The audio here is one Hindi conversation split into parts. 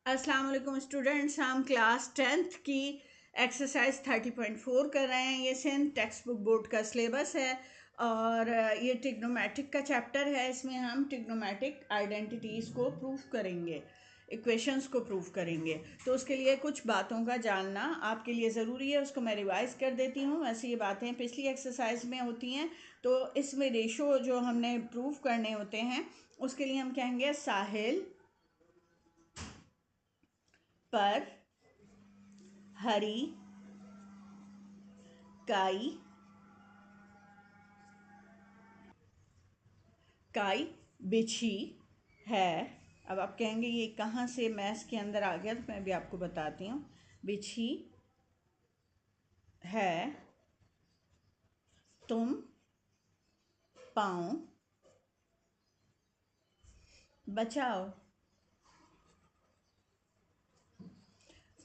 अस्सलाम वालेकुम स्टूडेंट्स, हम क्लास 10th की एक्सरसाइज 30.4 कर रहे हैं। ये सिंध टेक्स्ट बुक बोर्ड का सिलेबस है और ये ट्रिग्नोमेट्रिक का चैप्टर है। इसमें हम ट्रिग्नोमेट्रिक आइडेंटिटीज़ को प्रूफ करेंगे, इक्वेशंस को प्रूफ करेंगे। तो उसके लिए कुछ बातों का जानना आपके लिए ज़रूरी है, उसको मैं रिवाइज़ कर देती हूँ। वैसे ये बातें पिछली एक्सरसाइज में होती हैं, तो इसमें रेशो जो हमने प्रूफ करने होते हैं उसके लिए हम कहेंगे साहिल पर हरी काई काई बिछी है। अब आप कहेंगे ये कहाँ से मैथ्स के अंदर आ गया, तो मैं भी आपको बताती हूँ। बिछी है तुम पाँव बचाओ।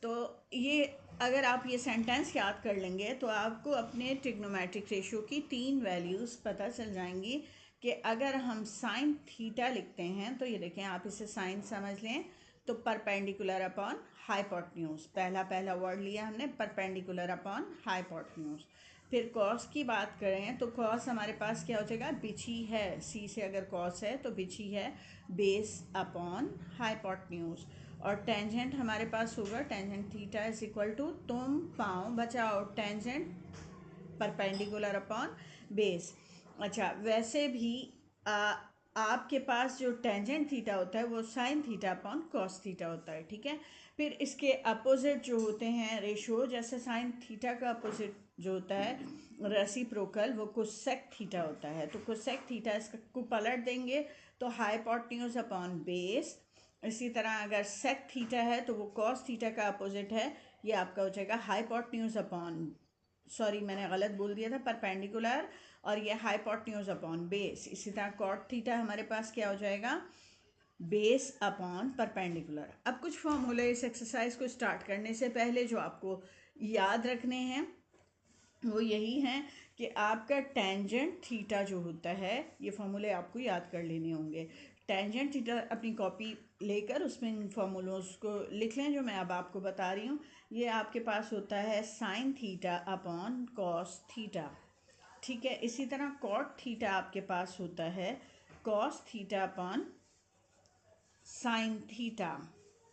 तो ये अगर आप ये सेंटेंस याद कर लेंगे तो आपको अपने ट्रिग्नोमेट्रिक रेशियो की 3 वैल्यूज़ पता चल जाएंगी कि अगर हम साइन थीटा लिखते हैं तो ये देखें, आप इसे साइन समझ लें तो परपेंडिकुलर अपॉन हाइपोटेन्यूज, पहला वर्ड लिया हमने, परपेंडिकुलर अपॉन हाइपोटेन्यूज। फिर कॉस की बात करें तो कॉस हमारे पास क्या हो जाएगा, बिछी है, सी से अगर कॉस है तो बिछी है बेस अपॉन हाइपोटेन्यूज। और टेंजेंट हमारे पास होगा tangent theta is equal to तुम पाँव बचाओ, टेंजेंट परपेंडिकुलर अपॉन बेस। अच्छा, वैसे भी आपके पास जो टेंजेंट थीटा होता है वो sign theta upon cos theta होता है, ठीक है। फिर इसके अपोजिट जो होते हैं रेशो, जैसे साइन थीटा का अपोजिट जो होता है रेसिप्रोकल, वो कोसेक थीटा होता है। तो कोसेक थीटा इसको पलट देंगे तो हाइपोटेन्यूज अपॉन बेस। इसी तरह अगर सेक थीटा है तो वो कॉस थीटा का अपोजिट है, ये आपका हो जाएगा हाइपोटेन्यूज अपॉन, सॉरी मैंने गलत बोल दिया था, परपेंडिकुलर, और ये हाइपोटेन्यूज अपॉन बेस। इसी तरह कॉट थीटा हमारे पास क्या हो जाएगा, बेस अपॉन परपेंडिकुलर। अब कुछ फॉर्मूले इस एक्सरसाइज को स्टार्ट करने से पहले जो आपको याद रखने हैं वो यही हैं कि आपका टेंजेंट थीटा जो होता है, ये फॉर्मूले आपको याद कर लेने होंगे। टेंजेंट थीटा अपनी कॉपी लेकर उसमें इन फॉर्मूलोज को लिख लें जो मैं अब आपको बता रही हूँ। ये आपके पास होता है sine theta upon cos theta, ठीक है। इसी तरह कॉट थीटा आपके पास होता है cos theta upon sine theta.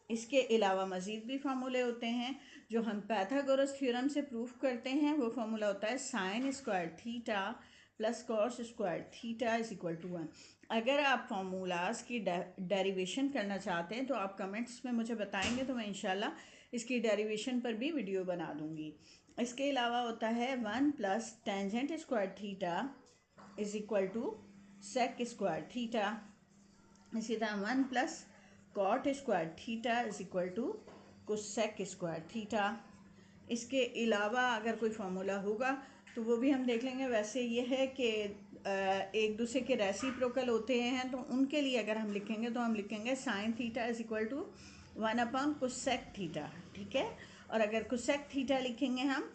इसके अलावा मज़ीद भी फार्मूले होते हैं जो हम पाइथागोरस थ्योरम से प्रूफ करते हैं। वो फार्मूला होता है sine square theta plus cos square theta is equal to 1। अगर आप फार्मूलाज की डेरिवेशन करना चाहते हैं तो आप कमेंट्स में मुझे बताएंगे, तो मैं इंशाल्लाह इसकी डेरिवेशन पर भी वीडियो बना दूंगी। इसके अलावा होता है 1 plus tangent square theta is equal to sec square theta. इसी तरह 1 plus cot square theta is equal to cosec square theta. इसके अलावा अगर कोई फार्मूला होगा तो वो भी हम देख लेंगे। वैसे ये है कि एक दूसरे के रेसिप्रोकल होते हैं, तो उनके लिए अगर हम लिखेंगे तो हम लिखेंगे sine theta is equal to 1 upon cosec theta, ठीक है। और अगर कोसेक थीटा लिखेंगे हम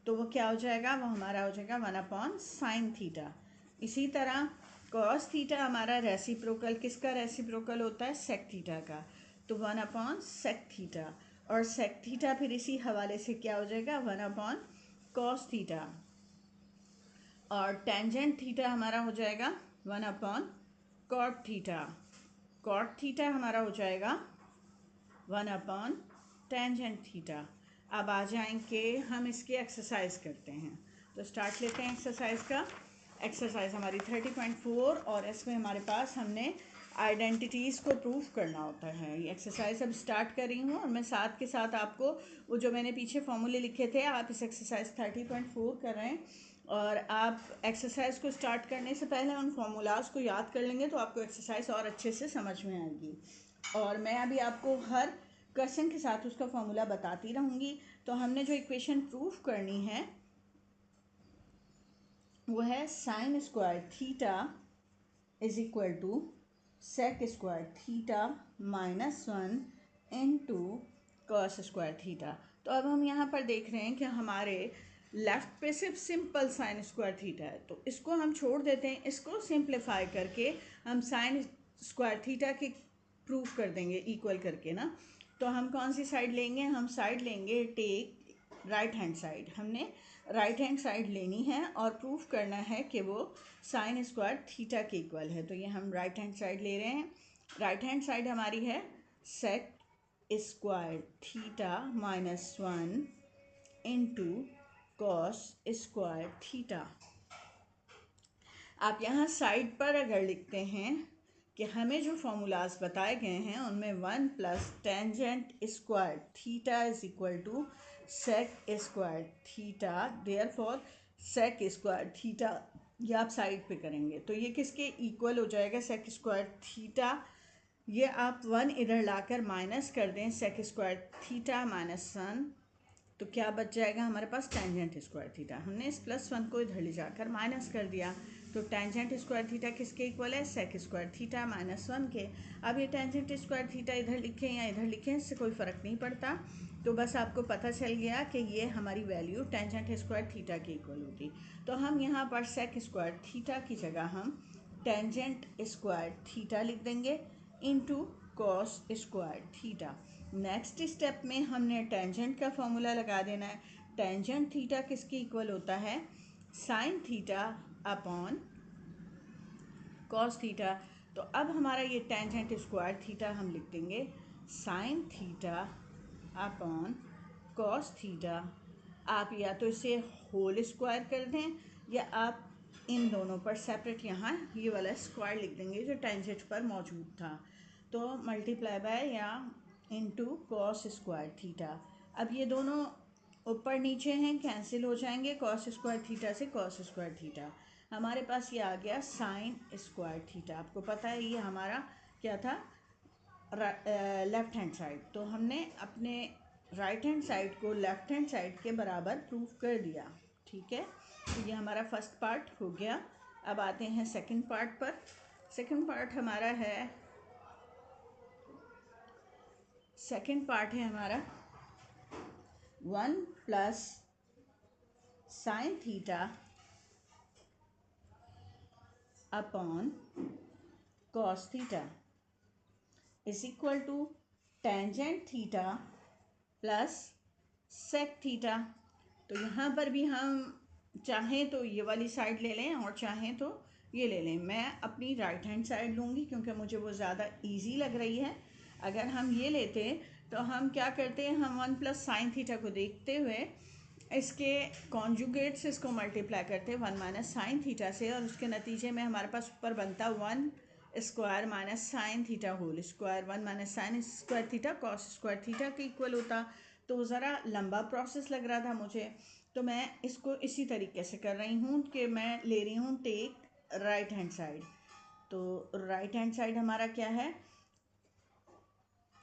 तो वो क्या हो जाएगा, वो हमारा हो जाएगा 1 अपॉन साइन थीटा। इसी तरह कॉस थीटा हमारा रेसिप्रोकल, किसका रेसिप्रोकल होता है, सेक थीटा का, तो 1 अपॉन सेक थीटा। और सेक थीटा फिर इसी हवाले से क्या हो जाएगा, 1 अपॉन कॉस थीटा। और टेंजेंट थीटा हमारा हो जाएगा 1 upon cot theta. Cot theta हमारा हो जाएगा 1 अपॉन टेंजेंट थीटा। अब आ जाएंगे हम इसकी एक्सरसाइज करते हैं, तो स्टार्ट लेते हैं एक्सरसाइज का। एक्सरसाइज हमारी 30.4 और इसमें हमारे पास हमने आइडेंटिटीज़ को प्रूफ करना होता है। ये एक्सरसाइज अब स्टार्ट कर रही हूँ और मैं साथ के साथ आपको वो जो मैंने पीछे फॉर्मूले लिखे थे, आप इस एक्सरसाइज 30.4 कर रहे हैं और आप एक्सरसाइज को स्टार्ट करने से पहले उन फॉर्मूलाज को याद कर लेंगे तो आपको एक्सरसाइज और अच्छे से समझ में आएगी। और मैं अभी आपको हर क्वेश्चन के साथ उसका फॉर्मूला बताती रहूँगी। तो हमने जो इक्वेशन प्रूफ करनी है वो है sine square theta is equal to sec square theta -1 into cos square theta. तो अब हम यहाँ पर देख रहे हैं कि हमारे लेफ्ट पे सिर्फ सिंपल साइन स्क्वायर थीटा है, तो इसको हम छोड़ देते हैं। इसको सिंप्लीफाई करके हम साइन स्क्वायर थीटा की प्रूफ कर देंगे इक्वल करके ना। तो हम कौन सी साइड लेंगे, हम साइड लेंगे टेक राइट हैंड साइड। हमने राइट हैंड साइड लेनी है और प्रूफ करना है कि वो साइन स्क्वायर थीटा के इक्वल है। तो ये हम राइट हैंड साइड ले रहे हैं। राइट हैंड साइड हमारी है sec square theta minus 1 into cos square theta. आप यहाँ साइड पर अगर लिखते हैं कि हमें जो फॉर्मूलाज बताए गए हैं उनमें 1 plus tangent square theta is equal to sec square theta, therefore sec square theta, ये आप साइड पे करेंगे तो ये किसके इक्वल हो जाएगा, सेक स्क्वायर थीटा। ये आप 1 इधर लाकर माइनस कर दें, सेक स्क्वायर थीटा माइनस 1, तो क्या बच जाएगा हमारे पास, टेंजेंट स्क्वायर थीटा। हमने इस +1 को इधर ले जाकर माइनस कर दिया, तो टेंजेंट स्क्वायर थीटा किसके इक्वल है, सेक स्क्वायर थीटा माइनस 1 के। अब ये टेंजेंट स्क्वायर थीटा इधर लिखें या इधर लिखें, इससे कोई फ़र्क नहीं पड़ता। तो बस आपको पता चल गया कि ये हमारी वैल्यू टेंजेंट स्क्वायर थीटा के इक्वल होगी। तो हम यहाँ पर सेक स्क्वायर थीटा की जगह हम टेंजेंट स्क्वायर थीटा लिख देंगे into cos square theta. Next step में हमने टेंजेंट का फॉर्मूला लगा देना है। टेंजेंट थीटा किसके इक्वल होता है, sine theta upon cos theta. तो अब हमारा ये टेंजेंट स्क्वायर थीटा हम लिख देंगे sign theta upon cos theta. आप या तो इसे होल स्क्वायर कर दें या आप इन दोनों पर सेपरेट यहाँ ये वाला स्क्वायर लिख देंगे जो टेंजेंट पर मौजूद था। तो मल्टीप्लाई बाय या इनटू कॉस स्क्वायर थीटा। अब ये दोनों ऊपर नीचे हैं, कैंसिल हो जाएंगे, कॉस स्क्वायर थीटा से कॉस स्क्वायर थीटा। हमारे पास ये आ गया साइन स्क्वायर थीटा। आपको पता है ये हमारा क्या था, लेफ़्ट हैंड साइड। तो हमने अपने राइट हैंड साइड को लेफ़्ट हैंड साइड के बराबर प्रूफ कर दिया। ठीक है, तो ये हमारा फर्स्ट पार्ट हो गया। अब आते हैं सेकंड पार्ट पर। सेकंड पार्ट हमारा है, सेकंड पार्ट है हमारा 1 plus sine theta upon cos theta is equal to tangent theta plus sec theta. तो यहाँ पर भी हम चाहें तो ये वाली साइड ले लें और चाहें तो ये ले लें। मैं अपनी राइट हैंड साइड लूँगी क्योंकि मुझे वो ज़्यादा इजी लग रही है। अगर हम ये लेते तो हम क्या करते हैं, हम 1 प्लस साइन थीटा को देखते हुए इसके कॉन्जुगेट से इसको मल्टीप्लाई करते हैं 1 माइनस साइन थीटा से, और उसके नतीजे में हमारे पास ऊपर बनता 1 square minus sine theta whole square. 1 minus sine square theta cos square theta के इक्वल होता। तो ज़रा लंबा प्रोसेस लग रहा था मुझे, तो मैं इसको इसी तरीके से कर रही हूँ कि मैं ले रही हूँ टेक राइट हैंड साइड। तो राइट हैंड साइड हमारा क्या है,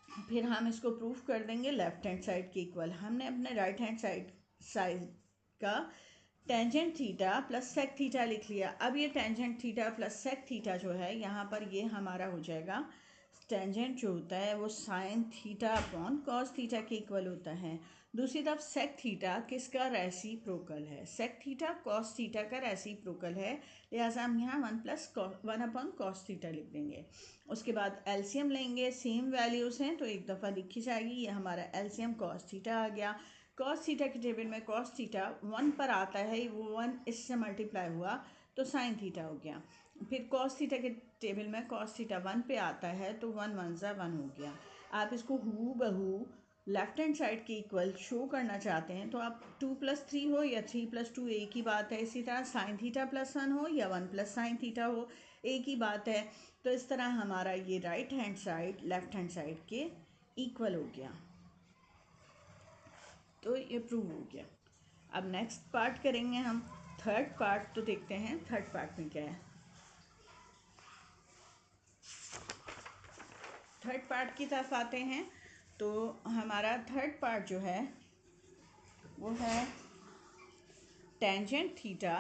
फिर हम इसको प्रूफ कर देंगे लेफ्ट हैंड साइड के इक्वल। हमने अपने राइट हैंड साइड का tangent theta plus sec theta लिख लिया। अब ये tangent theta plus sec theta जो है यहाँ पर ये हमारा हो जाएगा, टेंजेंट जो होता है वो sign theta upon cos theta के इक्वल होता है। दूसरी तरफ सेक थीटा किसका रेसिप्रोकल है, सेक थीटा कॉस थीटा का रेसिप्रोकल है, लिहाजा हम यहाँ 1 अपॉन कॉस थीटा लिख देंगे। उसके बाद एलसीएम लेंगे, सेम वैल्यूज़ हैं तो एक दफ़ा लिखी जाएगी। ये हमारा एलसीएम कॉस थीटा आ गया। कॉस थीटा के टेबल में कॉस थीटा 1 पर आता है, वो 1 इससे मल्टीप्लाई हुआ तो साइन थीटा हो गया। फिर कॉस थीटा के टेबल में कॉस थीटा 1 पे आता है तो 1 1 ज़ा 1 हो गया। आप इसको हू बहू लेफ्ट हैंड साइड के इक्वल शो करना चाहते हैं तो आप 2 प्लस 3 हो या 3 प्लस 2 एक ही बात है। इसी तरह साइन थीटा प्लस 1 हो या 1 प्लस साइन थीटा हो, एक ही बात है। तो इस तरह हमारा ये right hand side left hand side के इक्वल हो गया। तो ये प्रूव हो गया। अब नेक्स्ट पार्ट करेंगे हम, थर्ड पार्ट। तो देखते हैं थर्ड पार्ट में क्या है। थर्ड पार्ट की तरफ आते हैं। तो हमारा थर्ड पार्ट जो है वो है tangent theta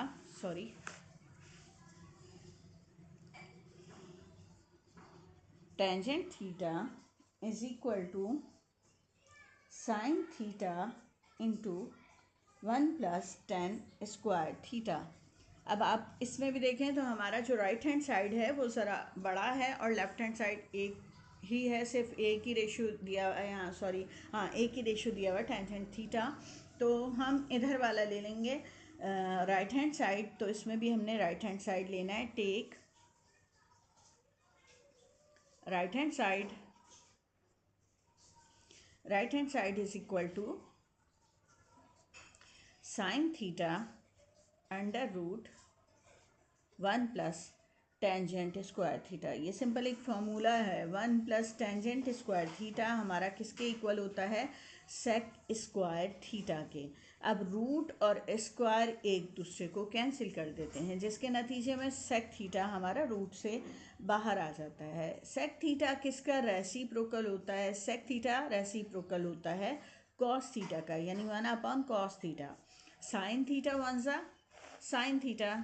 tangent theta is equal to sine theta into 1 plus tan square theta. अब आप इसमें भी देखें तो हमारा जो राइट हैंड साइड है वो ज़रा बड़ा है और लेफ़्ट हैंड साइड एक ही है, सिर्फ ए की रेशो दिया हुआ है यहाँ, सॉरी हाँ ए की रेशो दिया हुआ है टेंजेंट थीटा। तो हम इधर वाला ले लेंगे राइट हैंड साइड, तो इसमें भी हमने राइट हैंड साइड लेना है। Take right hand side, right hand side is equal to sine theta under root 1 plus tangent square theta. ये सिंपल एक फॉर्मूला है। 1 प्लस टेंजेंट स्क्वायर थीटा हमारा किसके इक्वल होता है? सेक स्क्वायर थीटा के। अब रूट और स्क्वायर एक दूसरे को कैंसिल कर देते हैं, जिसके नतीजे में सेक थीटा हमारा रूट से बाहर आ जाता है। सेक थीटा किसका रेसिप्रोकल होता है? सेक थीटा रेसिप्रोकल होता है कॉस थीटा का, यानी 1/कॉस थीटा। साइन थीटा वन सा साइन थीटा,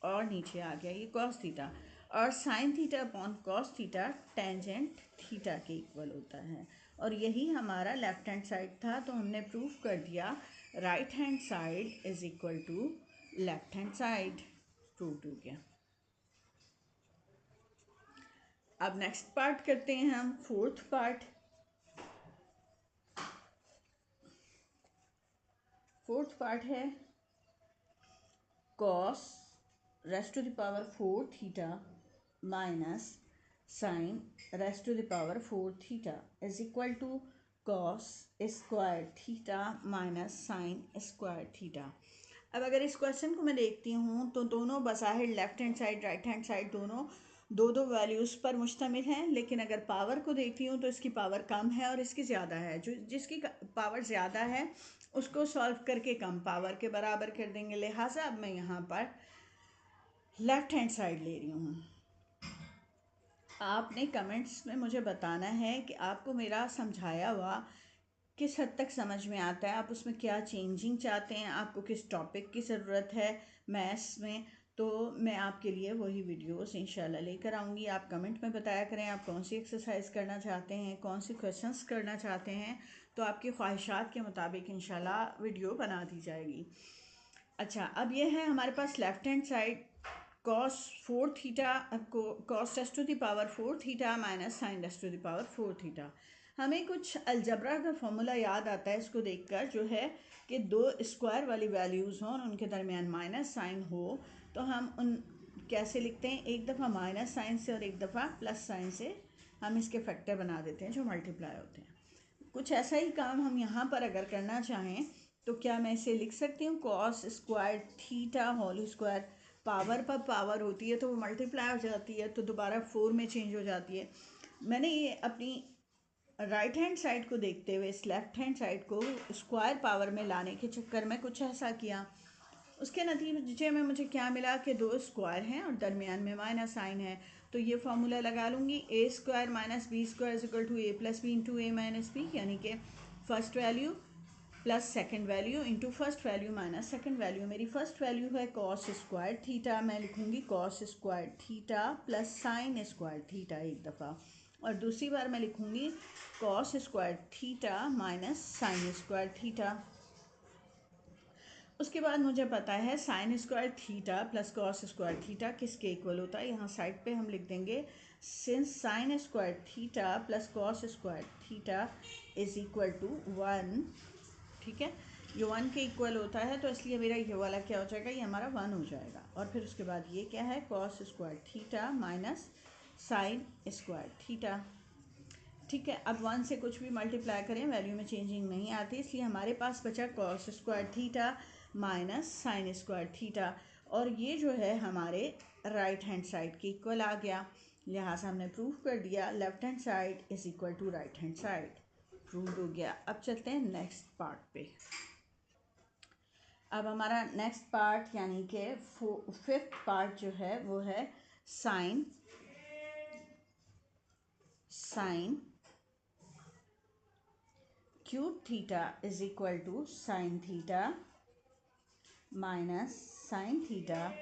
और नीचे आ गया ये कॉस थीटा, और sign theta upon cos theta tangent theta के इक्वल होता है। और यही हमारा लेफ्ट हैंड साइड था, तो हमने प्रूफ कर दिया right hand side is equal to left hand side. Proof हो गया। अब नेक्स्ट पार्ट करते हैं हम, फोर्थ पार्ट। फोर्थ पार्ट है cos raised to the power 4 theta minus sine raised to the power 4 theta is equal to cos square theta minus sine square theta. अब अगर इस क्वेश्चन को मैं देखती हूँ तो दोनों बज़ाहिर left hand side right hand side दोनों दो दो वैल्यूज़ पर मुश्तमिल हैं, लेकिन अगर पावर को देखती हूँ तो इसकी पावर कम है और इसकी ज़्यादा है। जो जिसकी पावर ज़्यादा है उसको सॉल्व करके कम पावर के बराबर कर देंगे। लिहाजा अब मैं यहाँ पर लेफ्ट हैंड साइड ले रही हूँ। आपने कमेंट्स में मुझे बताना है कि आपको मेरा समझाया हुआ किस हद तक समझ में आता है, आप उसमें क्या चेंजिंग चाहते हैं, आपको किस टॉपिक की ज़रूरत है मैथ्स में। तो मैं आपके लिए वही वीडियोस इंशाल्लाह लेकर आऊँगी। आप कमेंट में बताया करें आप कौन सी एक्सरसाइज करना चाहते हैं, कौन सी क्वेश्चंस करना चाहते हैं, तो आपकी ख्वाहिशात के मुताबिक इंशाल्लाह वीडियो बना दी जाएगी। अच्छा, अब ये है हमारे पास left hand side cos 4 theta को cos raised to the power 4 theta minus sine raised to the power 4 theta. हमें कुछ अलजबरा का फॉर्मूला याद आता है इसको देखकर, जो है कि दो स्क्वायर वाली वैल्यूज़ हों और उनके दरमियान माइनस साइन हो, तो हम उन कैसे लिखते हैं? एक दफ़ा माइनस साइन से और एक दफ़ा प्लस साइन से हम इसके फैक्टर बना देते हैं जो मल्टीप्लाई होते हैं। कुछ ऐसा ही काम हम यहाँ पर अगर करना चाहें तो क्या मैं इसे लिख सकती हूँ? Cos square theta whole square, power पर पावर होती है तो वो मल्टीप्लाई हो जाती है, तो दोबारा 4 में चेंज हो जाती है। मैंने ये अपनी राइट हैंड साइड को देखते हुए इस लेफ्ट हैंड साइड को स्क्वायर पावर में लाने के चक्कर में कुछ ऐसा किया। उसके नतीजे में मुझे क्या मिला कि दो स्क्वायर हैं और दरमियान में माइनस साइन है। तो ये फार्मूला लगा लूँगी, A square minus B square is equal to A plus B into A minus B, यानी कि first value plus second value into first value minus second value. मेरी फर्स्ट वैल्यू है कॉस स्क्वायर थीटा, मैं लिखूँगी cos square theta plus sine square theta एक दफ़ा, और दूसरी बार मैं लिखूँगी cos square theta minus sine square theta. उसके बाद मुझे पता है sine square theta plus cos square theta किसके इक्वल होता है। यहाँ साइड पे हम लिख देंगे since sine square theta plus cos square theta is equal to 1। ठीक है, ये 1 के इक्वल होता है, तो इसलिए मेरा ये वाला क्या हो जाएगा? ये हमारा 1 हो जाएगा। और फिर उसके बाद ये क्या है? Cos square theta minus sine square theta. ठीक है, अब 1 से कुछ भी मल्टीप्लाई करें वैल्यू में चेंजिंग नहीं आती, इसलिए हमारे पास बचा cos square theta minus sine square theta, और ये जो है हमारे राइट हैंड साइड के इक्वल आ गया। लिहाजा हमने प्रूफ कर दिया left hand side is equal to right hand side. Proof हो गया। अब चलते हैं नेक्स्ट पार्ट पे। अब हमारा नेक्स्ट पार्ट यानी कि फिफ्थ पार्ट जो है वो है sine cube theta is equal to sine theta minus sine theta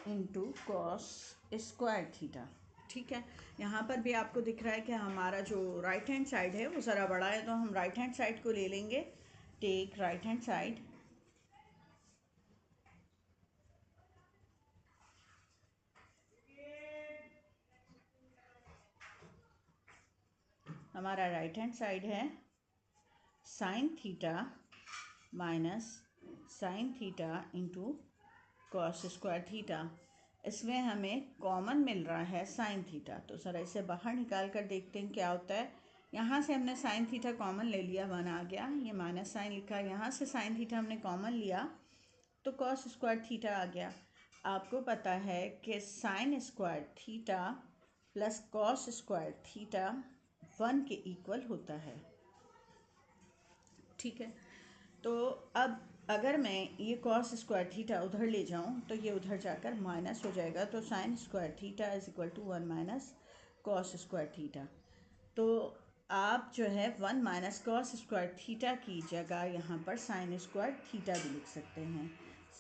into cos square theta. ठीक है, यहाँ पर भी आपको दिख रहा है कि हमारा जो राइट हैंड साइड है वो ज़रा बड़ा है, तो हम राइट हैंड साइड को ले लेंगे। टेक राइट हैंड साइड, हमारा राइट हैंड साइड है sine theta minus sine theta into cos square theta. इसमें हमें कॉमन मिल रहा है साइन थीटा, तो ज़रा इसे बाहर निकाल कर देखते हैं क्या होता है। यहाँ से हमने साइन थीटा कॉमन ले लिया, 1 आ गया, ये माइनस साइन लिखा, यहाँ से साइन थीटा हमने कॉमन लिया तो कॉस स्क्वायर थीटा आ गया। आपको पता है कि sign square theta plus cos square theta 1 के इक्वल होता है। ठीक है, तो अब अगर मैं ये कॉस स्क्वायर थीटा उधर ले जाऊं तो ये उधर जाकर माइनस हो जाएगा, तो sine square theta is equal to 1 minus cos square theta. तो आप जो है 1 माइनस कॉस स्क्वायर थीटा की जगह यहाँ पर साइन स्क्वायर थीटा भी लिख सकते हैं,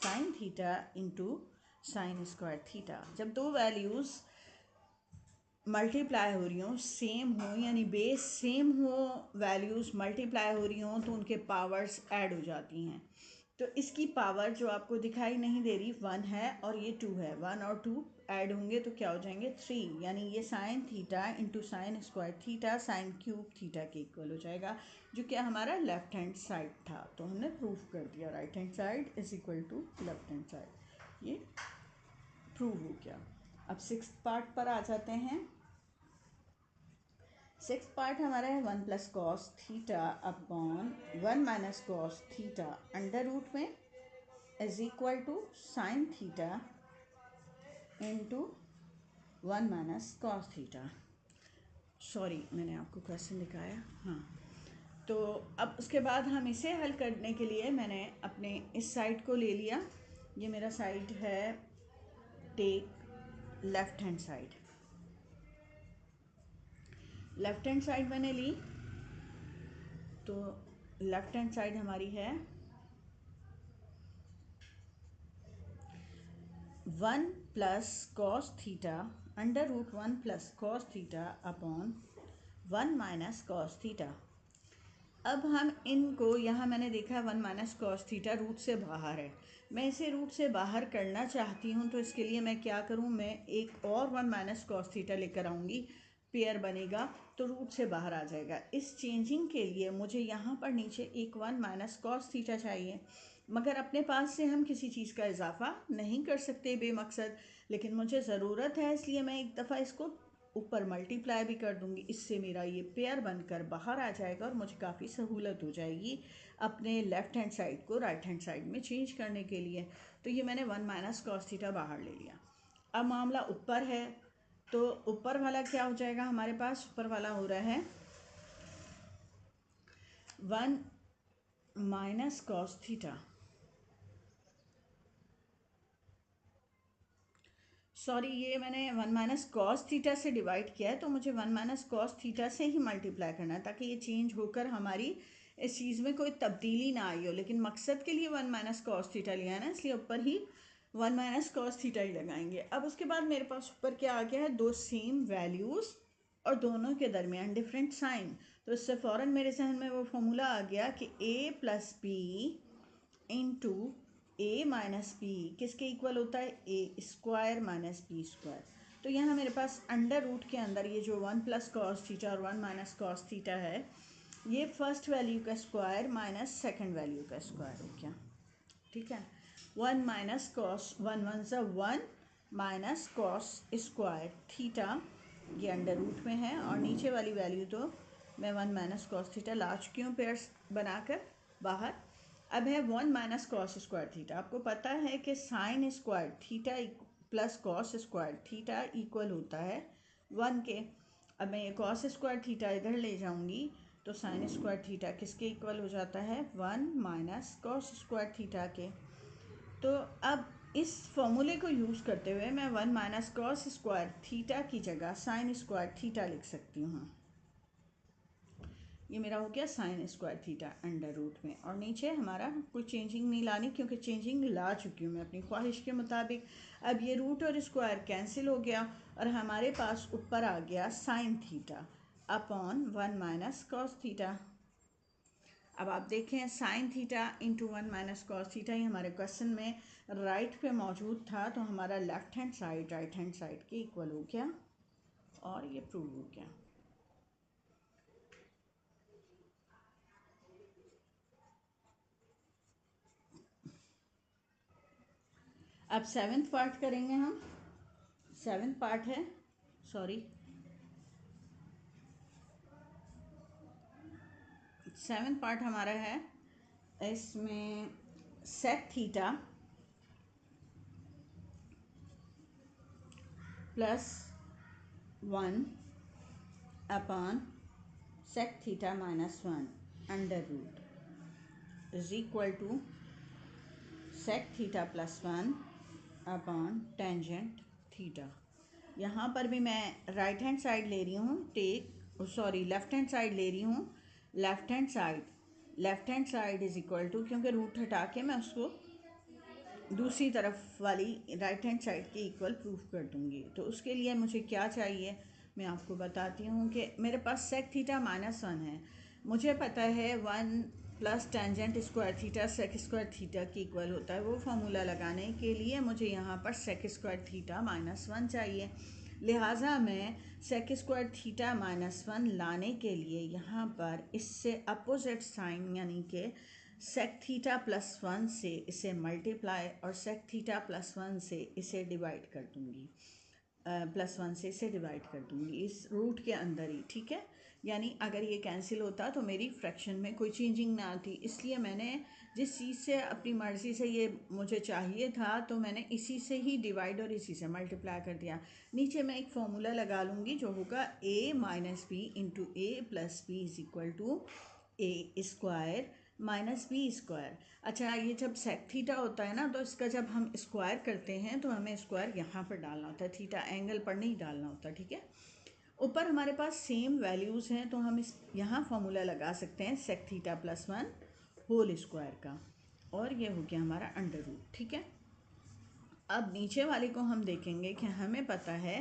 sign theta into sine square theta. जब दो वैल्यूज़ मल्टीप्लाई हो रही हों, सेम हो, यानी बेस सेम हो, वैल्यूज़ मल्टीप्लाई हो रही हों, तो उनके पावर्स ऐड हो जाती हैं। तो इसकी पावर जो आपको दिखाई नहीं दे रही 1 है और ये 2 है, 1 और 2 ऐड होंगे तो क्या हो जाएंगे 3, यानी ये sign theta into sine square theta sine cube theta के इक्वल हो जाएगा, जो क्या हमारा लेफ्ट हैंड साइड था। तो हमने प्रूव कर दिया right hand side is equal to left hand side, ये प्रूव हो गया। अब 6th पार्ट पर आ जाते हैं। 6th पार्ट हमारा है 1 plus cos theta upon 1 minus cos theta under root में is equal to sine theta into 1 minus cos theta. Sorry, मैंने आपको क्वेश्चन दिखाया, हाँ। तो अब उसके बाद हम इसे हल करने के लिए मैंने अपने इस साइड को ले लिया, ये मेरा साइड है take left hand side. Left hand side मैंने ली, तो लेफ्ट हैंड साइड हमारी है 1 plus cos theta under root 1 plus cos theta upon 1 minus cos theta. अब हम इनको, यहाँ मैंने देखा 1 माइनस कॉस थीटा रूट से बाहर है, मैं इसे रूट से बाहर करना चाहती हूँ, तो इसके लिए मैं क्या करूँ, मैं एक और 1 माइनस कॉस थीटा लेकर आऊँगी, पेयर बनेगा तो रूट से बाहर आ जाएगा। इस चेंजिंग के लिए मुझे यहाँ पर नीचे एक 1 माइनस कॉस थीटा चाहिए, मगर अपने पास से हम किसी चीज़ का इजाफा नहीं कर सकते बेमकसद, लेकिन मुझे ज़रूरत है, इसलिए मैं एक दफ़ा इसको ऊपर मल्टीप्लाई भी कर दूंगी, इससे मेरा ये पेयर बनकर बाहर आ जाएगा और मुझे काफ़ी सहूलत हो जाएगी अपने लेफ़्ट हैंड साइड को राइट हैंड साइड में चेंज करने के लिए। तो ये मैंने 1 माइनस कॉस थीटा बाहर ले लिया। अब मामला ऊपर है, तो ऊपर वाला क्या हो जाएगा हमारे पास, ऊपर वाला हो रहा है 1 माइनस कॉस थीटा, सॉरी ये मैंने 1 माइनस कॉस थीटा से डिवाइड किया है, तो मुझे 1 माइनस कॉस थीटा से ही मल्टीप्लाई करना है ताकि ये चेंज होकर हमारी इस चीज़ में कोई तब्दीली ना आई हो, लेकिन मकसद के लिए 1 माइनस कॉस थीटा लिया है ना, इसलिए ऊपर ही 1 माइनस कॉस थीटा ही लगाएंगे। अब उसके बाद मेरे पास ऊपर क्या आ गया है, दो सेम वैल्यूज़ और दोनों के दरमियान डिफरेंट साइन, तो इससे फ़ौरन मेरे जहन में वो फॉर्मूला आ गया कि a plus B into A minus B किसके इक्वल होता है, A square minus B square. तो यहाँ मेरे पास अंडर रूट के अंदर ये जो 1 प्लस कॉस थीटा और 1 माइनस कॉस थीटा है, ये फर्स्ट वैल्यू का स्क्वायर माइनस सेकंड वैल्यू का स्क्वायर हो गया। ठीक है, 1 माइनस कॉस 1 1 सा 1 माइनस कॉस स्क्वायर थीटा, ये अंडर रूट में है, और नीचे वाली वैल्यू तो मैं 1 माइनस कॉस थीटा ला चुकी हूँ पेयर्स बनाकर बाहर। अब है 1 माइनस कॉस स्क्वायर थीटा। आपको पता है कि sign square theta plus cos square theta equal होता है 1 के। अब मैं ये कॉस स्क्वायर थीटा इधर ले जाऊंगी तो साइन स्क्वायर थीटा किसके इक्वल हो जाता है, 1 माइनस कॉस स्क्वायर थीटा के। तो अब इस फॉर्मूले को यूज़ करते हुए मैं 1 माइनस कॉस स्क्वायर थीटा की जगह साइन स्क्वायर थीटा लिख सकती हूँ। ये मेरा हो गया sine square theta under root में, और नीचे हमारा कोई चेंजिंग नहीं लानी क्योंकि चेंजिंग ला चुकी हूँ मैं अपनी ख्वाहिश के मुताबिक। अब ये रूट और स्क्वायर कैंसिल हो गया और हमारे पास ऊपर आ गया sine theta upon 1 minus cos theta. अब आप देखें sine theta into 1 minus cos theta ही हमारे क्वेश्चन में राइट पे मौजूद था, तो हमारा left hand side right hand side के इक्वल हो गया और ये प्रूव हो गया। अब सेवेंथ पार्ट करेंगे हम। सेवेंथ पार्ट है, सॉरी, सेवेंथ पार्ट हमारा है, इसमें sec theta plus 1 upon sec theta minus 1 under root is equal to sec theta plus 1 upon tangent theta. यहाँ पर भी मैं राइट हैंड साइड ले रही हूँ, लेफ्ट हैंड साइड ले रही हूँ। Left hand side is equal to, क्योंकि रूट हटा के मैं उसको दूसरी तरफ वाली राइट हैंड साइड के इक्वल प्रूफ कर दूँगी। तो उसके लिए मुझे क्या चाहिए मैं आपको बताती हूँ कि मेरे पास सेक थीटा माइनस 1 है। मुझे पता है 1 plus tangent square theta sec square theta की इक्वल होता है। वो फार्मूला लगाने के लिए मुझे यहाँ पर सेक स्क्वायर थीटा माइनस 1 चाहिए। लिहाजा मैं सेक स्क्वायर थीटा माइनस 1 लाने के लिए यहाँ पर इससे अपोजिट साइन यानी कि सेक थीटा प्लस 1 से इसे मल्टीप्लाई और सेक थीटा प्लस 1 से इसे डिवाइड कर दूँगी, प्लस 1 से इसे डिवाइड कर दूँगी इस रूट के अंदर ही, ठीक है। यानी अगर ये कैंसिल होता तो मेरी फ्रैक्शन में कोई चेंजिंग ना आती। इसलिए मैंने जिस चीज़ से अपनी मर्ज़ी से ये मुझे चाहिए था तो मैंने इसी से ही डिवाइड और इसी से मल्टीप्लाई कर दिया। नीचे मैं एक फॉर्मूला लगा लूँगी जो होगा a minus B into A plus B is equal to A square minus B square. अच्छा, ये जब सेक थीटा होता है ना तो इसका जब हम स्क्वायर करते हैं तो हमें स्क्वायर यहाँ पर डालना होता है, थीटा एंगल पर नहीं डालना होता, ठीक है। ऊपर हमारे पास सेम वैल्यूज़ हैं तो हम इस यहाँ फॉर्मूला लगा सकते हैं sec theta plus 1 whole square का, और ये हो गया हमारा अंडर रूट, ठीक है। अब नीचे वाले को हम देखेंगे कि हमें पता है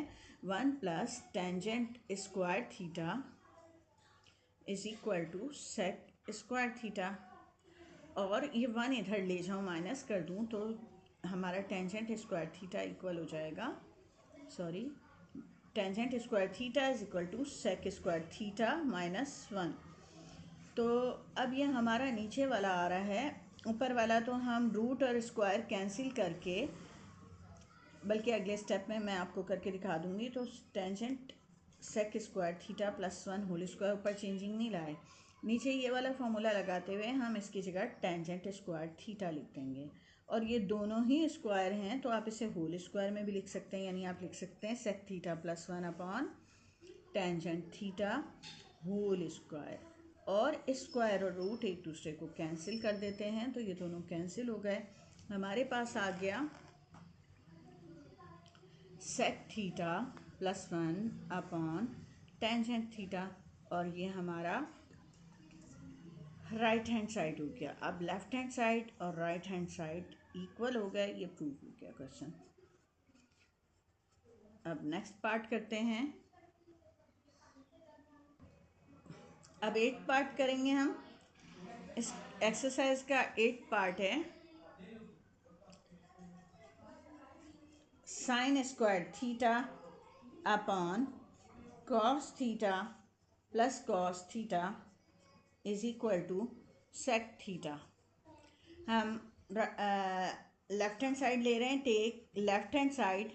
1 plus tangent square theta is equal to sec square theta, और ये 1 इधर ले जाऊँ माइनस कर दूँ तो हमारा टेंजेंट स्क्वायर थीटा इक्वल हो जाएगा, sorry, tangent square theta is equal to sec square theta minus 1। तो अब ये हमारा नीचे वाला आ रहा है, ऊपर वाला तो हम रूट और स्क्वायर कैंसिल करके, बल्कि अगले स्टेप में मैं आपको करके दिखा दूँगी। तो tangent sec square theta plus 1 whole square, ऊपर चेंजिंग नहीं लाए, नीचे ये वाला फॉर्मूला लगाते हुए हम इसकी जगह टेंजेंट स्क्वायर थीटा लिख देंगे। और ये दोनों ही स्क्वायर हैं तो आप इसे होल स्क्वायर में भी लिख सकते हैं, यानी आप लिख सकते हैं sec theta plus 1 upon tangent theta whole square. और स्क्वायर और रूट एक दूसरे को कैंसिल कर देते हैं तो ये दोनों कैंसिल हो गए। हमारे पास आ गया sec theta plus 1 upon tangent theta, और ये हमारा राइट हैंड साइड हो गया। अब लेफ्ट हैंड साइड और राइट हैंड साइड इक्वल हो गए, ये प्रूव हो गया क्वेश्चन। अब नेक्स्ट पार्ट करते हैं। अब 8 पार्ट करेंगे हम। इस एक्सरसाइज का 8 पार्ट है sine square theta upon cos theta plus cos theta is equal to sec theta. हम लेफ्ट हैंड साइड ले रहे हैं, take left hand side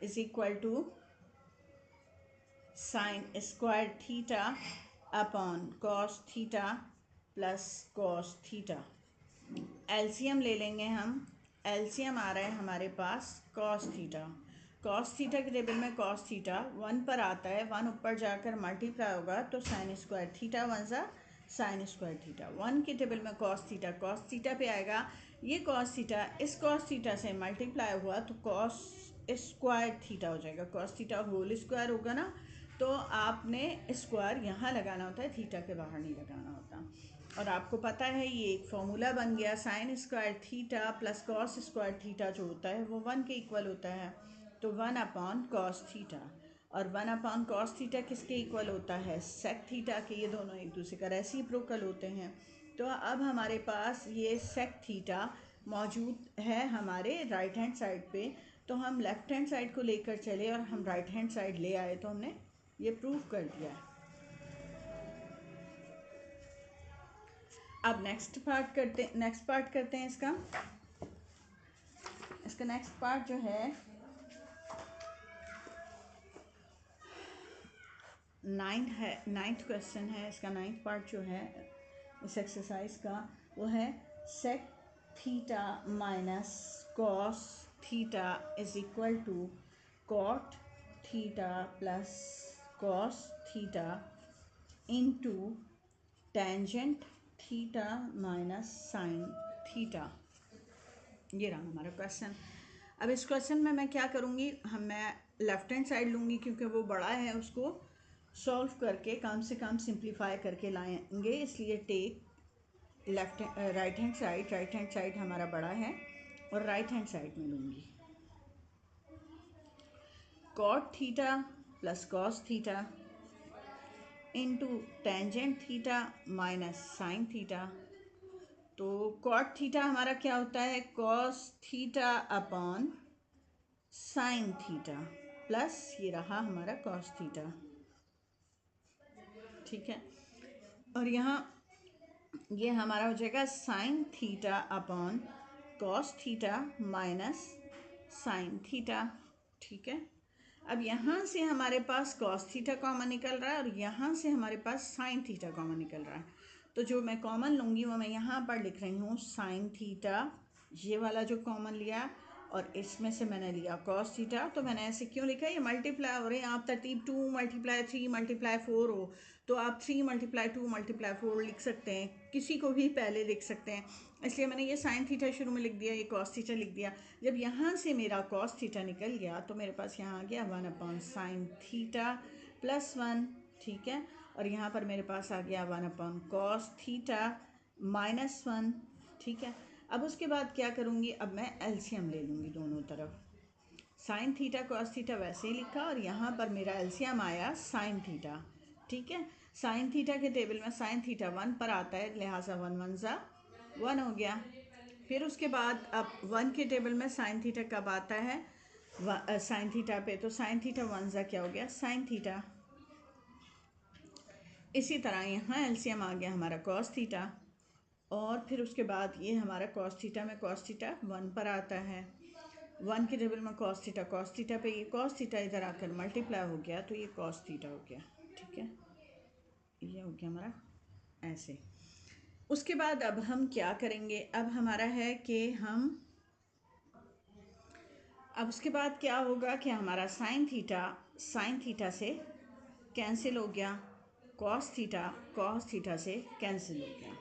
is equal to sine square theta upon cos theta plus cos theta. LCM ले लेंगे हम। एलसीएम आ रहा है हमारे पास कॉस थीटा। कॉस थीटा के टेबल में कॉस थीटा 1 पर आता है, 1 ऊपर जाकर मल्टीप्लाई होगा तो साइन स्क्वायर थीटा 1 सा साइन स्क्वायर थीटा। 1 के टेबल में कॉस थीटा पे आएगा। ये कॉस थीटा इस कॉस थीटा से मल्टीप्लाई हुआ तो कॉस स्क्वायर थीटा हो जाएगा। कॉस थीटा होल स्क्वायर होगा ना, तो आपने स्क्वायर यहाँ लगाना होता है, थीटा के बाहर नहीं लगाना होता। और आपको पता है ये एक फॉर्मूला बन गया, sine square theta plus cos square theta जो होता है वो 1 के इक्वल होता है। तो 1 अपॉन कॉस थीटा, और 1 अपॉन कॉस थीटा किसके इक्वल होता है, सेक थीटा के। ये दोनों एक दूसरे का रेसिप्रोकल होते हैं। तो अब हमारे पास ये सेक थीटा मौजूद है हमारे राइट हैंड साइड पे, तो हम लेफ़्ट हैंड साइड को लेकर चले और हम राइट हैंड साइड ले आए तो हमने ये प्रूव कर दिया है। अब नेक्स्ट पार्ट करते हैं इसका इसका नेक्स्ट पार्ट जो है नाइन्थ क्वेश्चन है। इसका नाइन्थ पार्ट जो है इस एक्सरसाइज का वो है sec theta minus cos theta is equal to cot theta plus cos theta into tangent theta minus sine theta. ये रहा हमारा क्वेश्चन। अब इस क्वेश्चन में मैं क्या करूँगी, मैं लेफ़्ट हैंड साइड लूँगी क्योंकि वो बड़ा है, उसको सॉल्व करके कम से कम सिंप्लीफाई करके लाएंगे, इसलिए टेक राइट हैंड साइड हमारा बड़ा है और राइट हैंड साइड में लूँगी cot theta plus cos theta into tangent theta minus sine theta. तो कॉट थीटा हमारा क्या होता है, cos theta upon sine theta plus ये रहा हमारा कॉस थीटा, ठीक है। और यहाँ ये हमारा हो जाएगा sign theta upon cos theta minus sine theta, ठीक है। अब यहाँ से हमारे पास कॉस थीटा कॉमन निकल रहा है और यहाँ से हमारे पास साइन थीटा कॉमन निकल रहा है, तो जो मैं कॉमन लूँगी वो मैं यहाँ पर लिख रही हूँ साइन थीटा, ये वाला जो कॉमन लिया, और इसमें से मैंने लिया कॉस थीटा। तो मैंने ऐसे क्यों लिखा है, ये मल्टीप्लाई हो रहे हैं, आप तरतीब 2 मल्टीप्लाई 3 मल्टीप्लाई 4 हो तो आप 3 मल्टीप्लाई 2 मल्टीप्लाई 4 लिख सकते हैं, किसी को भी पहले लिख सकते हैं, इसलिए मैंने ये साइन थीटा शुरू में लिख दिया, ये कॉस थीटा लिख दिया। जब यहाँ से मेरा कॉस थीटा निकल गया तो मेरे पास यहाँ आ गया 1 साइन थीटा प्लस 1, ठीक है। और यहाँ पर मेरे पास आ गया 1 कॉस थीटा माइनस 1, ठीक है। अब उसके बाद क्या करूँगी, अब मैं एलसीएम ले लूँगी दोनों तरफ, साइन थीटा कॉस थीटा वैसे ही लिखा और यहाँ पर मेरा एलसीएम आया साइन थीटा, ठीक है। साइन थीटा के टेबल में साइन थीटा 1 पर आता है, लिहाजा 1 1 ज़ा 1 हो गया। फिर उसके बाद अब 1 के टेबल में साइन थीटा कब आता है, साइन थीटा पे, तो साइन थीटा 1 ज़ा क्या हो गया, साइन थीटा। इसी तरह यहाँ एलसीएम आ गया हमारा कॉस थीटा, और फिर उसके बाद ये हमारा कॉस थीटा में कॉस थीटा 1 पर आता है, 1 के टेबल में कॉस थीटा पे ये कॉस थीटा इधर आकर मल्टीप्लाई हो गया तो ये कॉस थीटा हो गया, ठीक है। ये हो गया हमारा ऐसे। उसके बाद अब हम क्या करेंगे, अब हमारा है कि अब उसके बाद क्या होगा कि हमारा साइन थीटा से कैंसिल हो गया, कॉस थीटा से कैंसिल हो गया।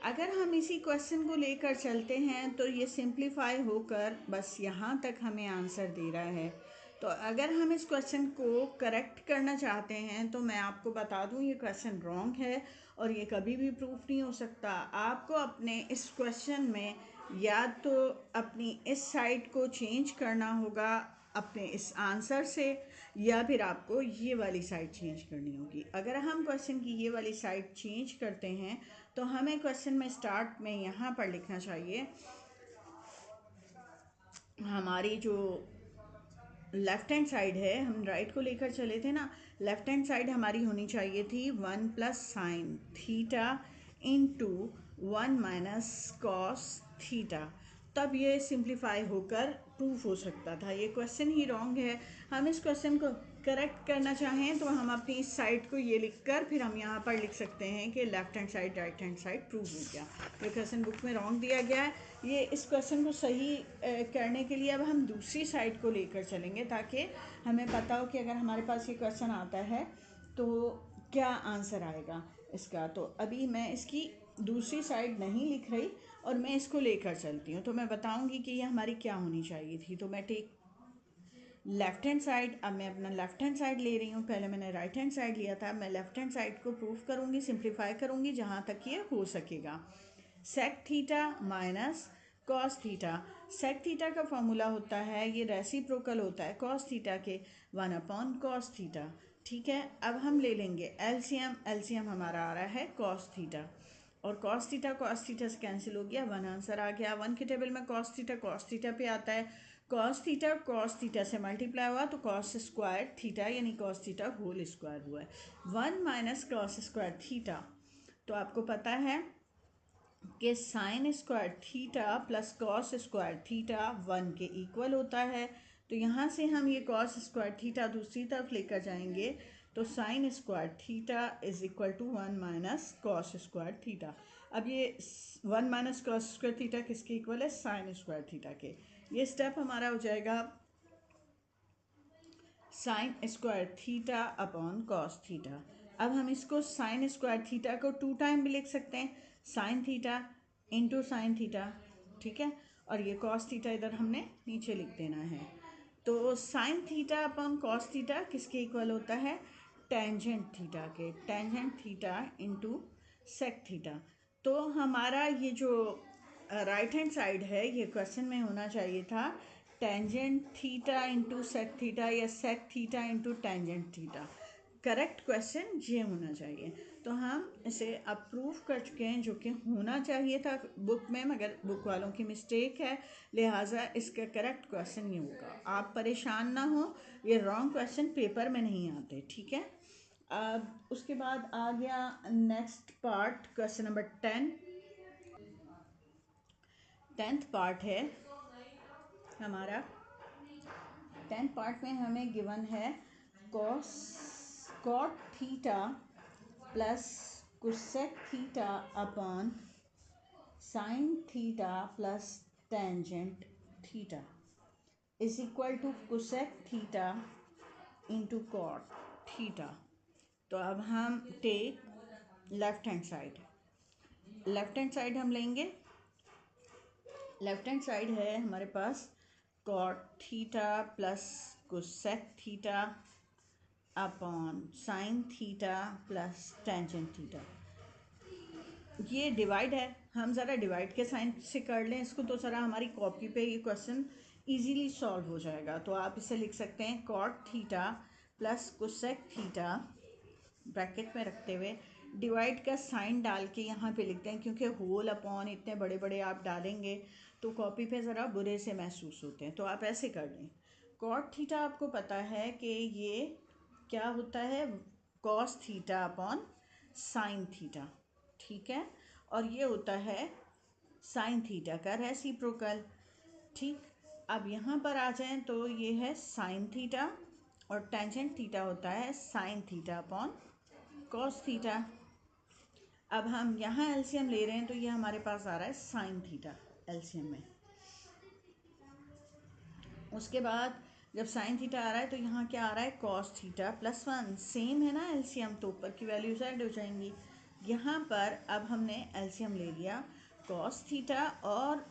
अगर हम इसी क्वेश्चन को लेकर चलते हैं तो ये सिंप्लीफाई होकर बस यहाँ तक हमें आंसर दे रहा है। तो अगर हम इस क्वेश्चन को करेक्ट करना चाहते हैं तो मैं आपको बता दूं ये क्वेश्चन रॉन्ग है और ये कभी भी प्रूफ नहीं हो सकता। आपको अपने इस क्वेश्चन में या तो अपनी इस साइड को चेंज करना होगा अपने इस आंसर से, या फिर आपको ये वाली साइड चेंज करनी होगी। अगर हम क्वेश्चन की ये वाली साइड चेंज करते हैं तो हमें क्वेश्चन में स्टार्ट में यहाँ पर लिखना चाहिए, हमारी जो लेफ़्ट हैंड साइड है, हम राइट को लेकर चले थे ना, लेफ़्ट हैंड साइड हमारी होनी चाहिए थी 1 plus sine theta into 1 minus cos theta, तब ये सिंप्लीफाई होकर प्रूफ हो सकता था। ये क्वेश्चन ही रॉन्ग है। हम इस क्वेश्चन को करेक्ट करना चाहें तो हम अपनी इस साइड को ये लिखकर फिर हम यहाँ पर लिख सकते हैं कि left hand side right hand side prove हो गया। ये क्वेश्चन बुक में रॉन्ग दिया गया है। ये इस क्वेश्चन को सही करने के लिए अब हम दूसरी साइड को लेकर चलेंगे ताकि हमें पता हो कि अगर हमारे पास ये क्वेश्चन आता है तो क्या आंसर आएगा इसका। तो अभी मैं इसकी दूसरी साइड नहीं लिख रही और मैं इसको लेकर चलती हूँ, तो मैं बताऊँगी कि ये हमारी क्या होनी चाहिए थी। तो मैं टेक लेफ़्ट हैंड साइड, अब मैं अपना लेफ़्ट हैंड साइड ले रही हूँ, पहले मैंने राइट हैंड साइड लिया था, मैं लेफ़्ट हैंड साइड को प्रूफ करूँगी, सिंप्लीफाई करूँगी जहाँ तक ये हो सकेगा। Sec theta minus cos theta, sec theta का फॉर्मूला होता है, ये रेसिप्रोकल होता है कॉस थीटा के 1 कॉस थीटा, ठीक है। अब हम ले लेंगे एलसीएम हमारा आ रहा है कॉस थीटा, और कॉस थीटा से कैंसिल हो गया, 1 आंसर आ गया। 1 के टेबल में कॉस थीटा पे आता है, कॉस थीटा से मल्टीप्लाई हुआ तो कॉस स्क्वायर थीटा यानी कॉस थीटा होल स्क्वायर हुआ है, 1 माइनस कॉस स्क्वायर थीटा। तो आपको पता है कि sign square theta plus cos square theta 1 के इक्वल होता है। तो यहाँ से हम ये कॉस स्क्वायर थीटा दूसरी तरफ लेकर जाएंगे तो sine square theta is equal to 1 minus cos square theta. अब ये 1 माइनस कॉस स्क्वायर थीटा किसके इक्वल है? साइन स्क्वायर थीटा के। ये स्टेप हमारा हो जाएगा sine square theta upon cos theta. अब हम इसको साइन स्क्वायर थीटा को 2 टाइम भी लिख सकते हैं, sign theta into sine theta, ठीक है। और ये कॉस थीटा इधर हमने नीचे लिख देना है। तो sine theta upon cos theta किसके इक्वल होता है? टेंजेंट थीटा के। Tangent theta into sec theta. तो हमारा ये जो राइट हैंड साइड है, ये क्वेश्चन में होना चाहिए था tangent theta into sec theta या sec theta into tangent theta. Correct question ये होना चाहिए। तो हम इसे अप्रूव कर चुके हैं, जो कि होना चाहिए था बुक में, मगर बुक वालों की मिस्टेक है, लिहाजा इसका करेक्ट क्वेश्चन ये होगा। आप परेशान ना हो, ये रॉन्ग क्वेश्चन पेपर में नहीं आते, ठीक है। अब उसके बाद आ गया next part, question number 10th part है हमारा। 10th पार्ट में हमें गिवन है cot theta plus cosec theta upon sine theta plus tangent theta is equal to cosec theta into cot theta. तो अब हम take left hand side. Left hand side हम लेंगे। लेफ्ट हैंड साइड है हमारे पास cot theta plus cosec theta upon sine theta plus tangent theta. ये डिवाइड है, हम ज़रा डिवाइड के साइन से कर लें इसको, तो ज़रा हमारी कॉपी पे ये क्वेश्चन इजीली सॉल्व हो जाएगा। तो आप इसे लिख सकते हैं cot theta plus cosec theta bracket में रखते हुए डिवाइड का साइन डाल के यहाँ पे लिखते हैं, क्योंकि होल अपॉन इतने बड़े बड़े आप डालेंगे तो कॉपी पे ज़रा बुरे से महसूस होते हैं। तो आप ऐसे कर लें। कॉट थीटा आपको पता है कि ये क्या होता है? Cos theta upon sine theta, ठीक है। और ये होता है साइन थीटा का रेसिप्रोकल, ठीक। अब यहाँ पर आ जाएं तो ये है साइन थीटा और टेंजेंट थीटा होता है sine theta upon cos theta. अब हम यहाँ एलसीएम ले रहे हैं तो ये हमारे पास आ रहा है साइन थीटा एलसीएम में। उसके बाद जब साइन थीटा आ रहा है तो यहाँ क्या आ रहा है? Cos theta plus 1। सेम है ना एलसीएम, तो ऊपर की वैल्यूज ऐड हो जाएंगी। यहाँ पर अब हमने एलसीएम ले लिया कॉस थीटा और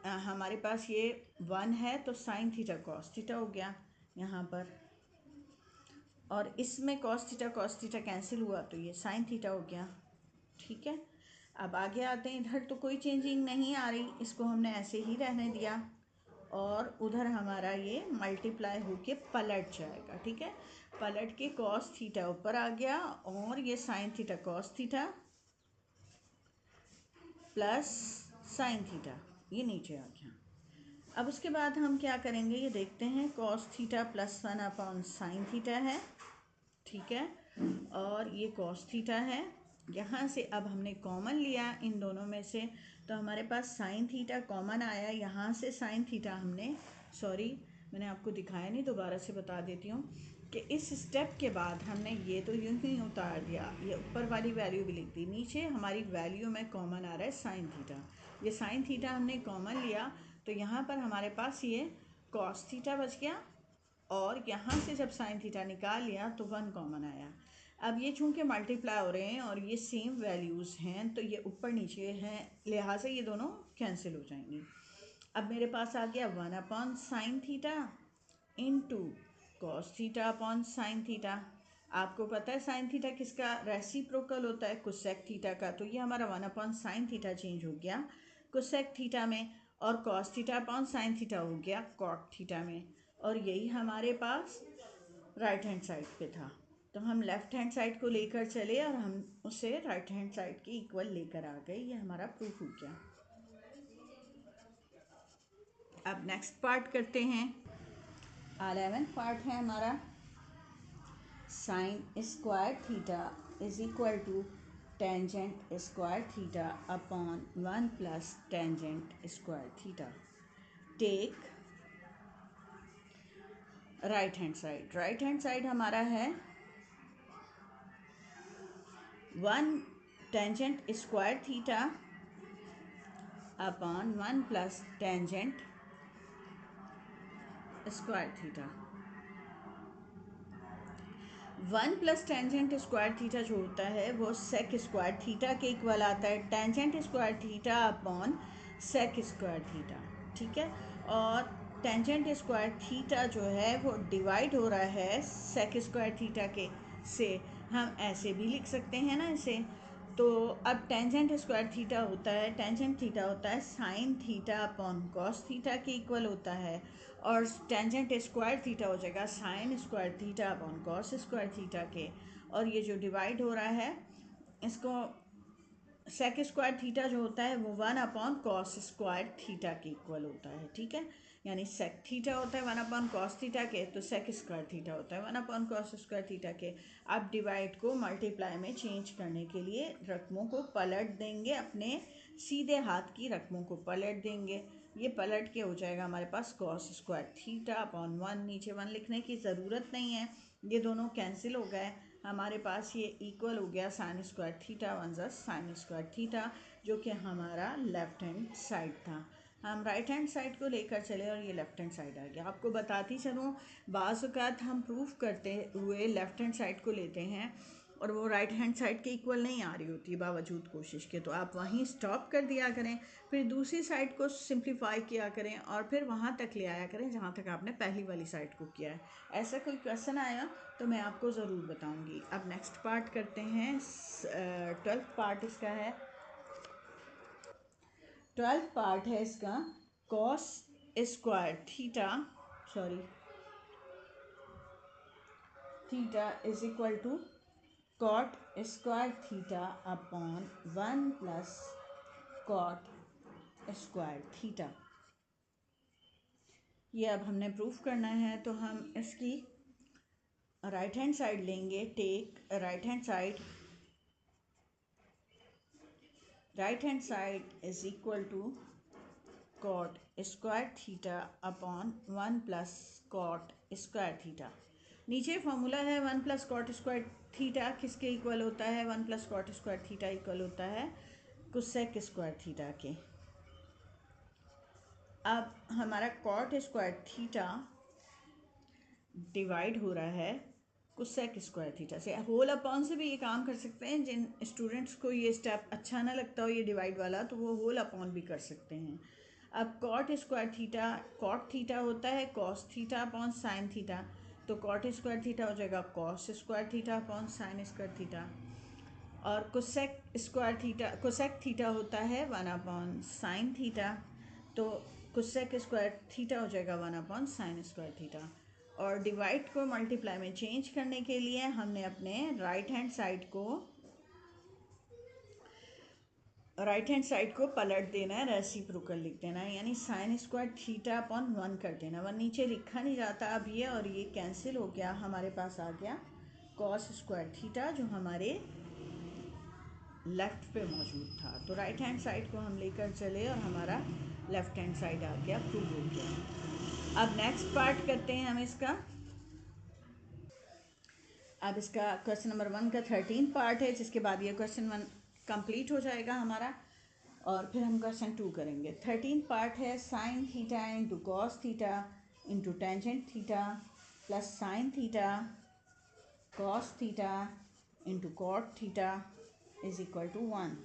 हमारे पास ये 1 है तो साइन थीटा कॉस थीटा हो गया यहाँ पर, और इसमें कॉस थीटा कैंसिल हुआ तो ये साइन थीटा हो गया, ठीक है। अब आगे आते हैं, इधर तो कोई चेंजिंग नहीं आ रही, इसको हमने ऐसे ही रहने दिया और उधर हमारा ये मल्टीप्लाई होके पलट जाएगा, ठीक है। पलट के कॉस थीटा ऊपर आ गया और ये sign theta cos theta plus sine theta ये नीचे आ गया। अब उसके बाद हम क्या करेंगे ये देखते हैं। Cos theta plus 1 upon sine theta है, ठीक है, और ये कॉस थीटा है। यहाँ से अब हमने कॉमन लिया इन दोनों में से, तो हमारे पास साइन थीटा कॉमन आया। यहाँ से साइन थीटा हमने, सॉरी मैंने आपको दिखाया नहीं, दोबारा से बता देती हूँ कि इस स्टेप के बाद हमने ये तो यूँ ही उतार दिया, ये ऊपर वाली वैल्यू भी लिख दी, नीचे हमारी वैल्यू में कॉमन आ रहा है साइन थीटा। ये साइन थीटा हमने कॉमन लिया तो यहाँ पर हमारे पास ये कॉस थीटा बच गया, और यहाँ से जब साइन थीटा निकाल लिया तो 1 कॉमन आया। अब ये चूँकि मल्टीप्लाई हो रहे हैं और ये सेम वैल्यूज़ हैं तो ये ऊपर नीचे हैं, लिहाजा ये दोनों कैंसिल हो जाएंगे। अब मेरे पास आ गया 1 upon sine theta into cos theta upon sine theta. आपको पता है साइन थीटा किसका रेसिप्रोकल होता है? कोसेक थीटा का। तो ये हमारा 1 अपॉन साइन थीटा चेंज हो गया कोसेक थीटा में, और cos theta upon sine theta हो गया कॉट थीटा में, और यही हमारे पास राइट हैंड साइड पे था। तो हम लेफ़्ट हैंड साइड को लेकर चले और हम उसे राइट हैंड साइड के इक्वल लेकर आ गए। ये हमारा प्रूफ हो गया। अब नेक्स्ट पार्ट करते हैं। 11th पार्ट है हमारा sine square theta is equal to tangent square theta upon 1 plus tangent square theta. Take right hand side. Right hand side हमारा है 1 tangent square theta upon 1 plus tangent square theta. 1 plus tangent square theta जो होता है वो सेक स्क्वायर थीटा के इक्वल आता है, tangent square theta upon sec square theta. ठीक है, और टेंजेंट स्क्वायर थीटा जो है वो डिवाइड हो रहा है सेक स्क्वायर थीटा के से। हम ऐसे भी लिख सकते हैं ना इसे। तो अब टेंजेंट स्क्वायर थीटा होता है, टेंजेंट थीटा होता है sine theta upon cos theta के इक्वल होता है, और टेंजेंट स्क्वायर थीटा हो जाएगा sine square theta upon cos square theta के। और ये जो डिवाइड हो रहा है इसको सेक स्क्वायर थीटा जो होता है वो 1 अपॉन कॉस स्क्वायर थीटा के इक्वल होता है। ठीक है, यानी सेक थीटा होता है 1 अपॉन कॉस थीटा के, तो सेक स्क्वायर थीटा होता है 1 अपॉन कॉस स्क्वायर थीटा के। अब डिवाइड को मल्टीप्लाई में चेंज करने के लिए रकमों को पलट देंगे, अपने सीधे हाथ की रकमों को पलट देंगे। ये पलट के हो जाएगा हमारे पास कॉस स्क्वायर थीटा अपॉन 1, नीचे 1 लिखने की ज़रूरत नहीं है, ये दोनों कैंसिल हो गए। हमारे पास ये इक्वल हो गया sine square theta 1 + sign square theta, जो कि हमारा लेफ्ट हैंड साइड था। हम राइट हैंड साइड को लेकर चले और ये लेफ्ट हैंड साइड आ गया। आपको बताती चलूँ, बाज़ औक़ात हम प्रूफ करते हुए लेफ्ट हैंड साइड को लेते हैं और वो राइट हैंड साइड के इक्वल नहीं आ रही होती बावजूद कोशिश के, तो आप वहीं स्टॉप कर दिया करें, फिर दूसरी साइड को सिंप्लीफाई किया करें और फिर वहाँ तक ले आया करें जहाँ तक आपने पहली वाली साइड को किया है। ऐसा कोई क्वेश्चन आया तो मैं आपको ज़रूर बताऊँगी। अब नेक्स्ट पार्ट करते हैं। 12th पार्ट इसका है, 12th पार्ट है इसका cos square theta theta is equal to cot square theta upon 1 plus cot square theta. ये अब हमने प्रूफ करना है, तो हम इसकी राइट हैंड साइड लेंगे। Take right hand side is equal to cot square theta upon 1 plus cot square theta. नीचे फॉर्मूला है 1 प्लस कॉट स्क्वायर थीटा किसके इक्वल होता है, 1 plus cot square theta equal होता है कोसेक स्क्वायर थीटा के। अब हमारा कॉट स्क्वायर थीटा डिवाइड हो रहा है कोसेक स्क्वायर थीटा से। होल अपॉन से भी ये काम कर सकते हैं, जिन स्टूडेंट्स को ये स्टेप अच्छा ना लगता हो ये डिवाइड वाला, तो वो होल अपॉन भी कर सकते हैं। अब cot square theta, cot theta होता है cos theta upon sine theta, तो कॉट स्क्वायर थीटा हो जाएगा cos square theta upon sine square theta. और cosec square theta, cosec theta होता है 1 अपॉन साइन थीटा, तो कोसेक स्क्वायर थीटा हो जाएगा 1 अपॉन साइन स्क्वायर थीटा। और डिवाइड को मल्टीप्लाई में चेंज करने के लिए हमने अपने राइट हैंड साइड को पलट देना है, रेसिप्रोकल लिख देना है, यानी साइन स्क्वायर थीटा अपॉन 1 कर देना। 1 नीचे लिखा नहीं जाता अब ये, और ये कैंसिल हो गया, हमारे पास आ गया कॉस स्क्वायर थीटा जो हमारे लेफ़्ट पे मौजूद था। तो राइट हैंड साइड को हम लेकर चले और हमारा लेफ़्ट हैंड साइड आ गया, प्रूव हो गया। अब नेक्स्ट पार्ट करते हैं हम इसका। अब इसका क्वेश्चन नंबर 1 का 13 पार्ट है, जिसके बाद ये क्वेश्चन 1 कंप्लीट हो जाएगा हमारा, और फिर हम क्वेश्चन 2 करेंगे। 13 पार्ट है sine theta into cos theta into tangent theta plus sine theta cos theta into cot theta is equal to 1।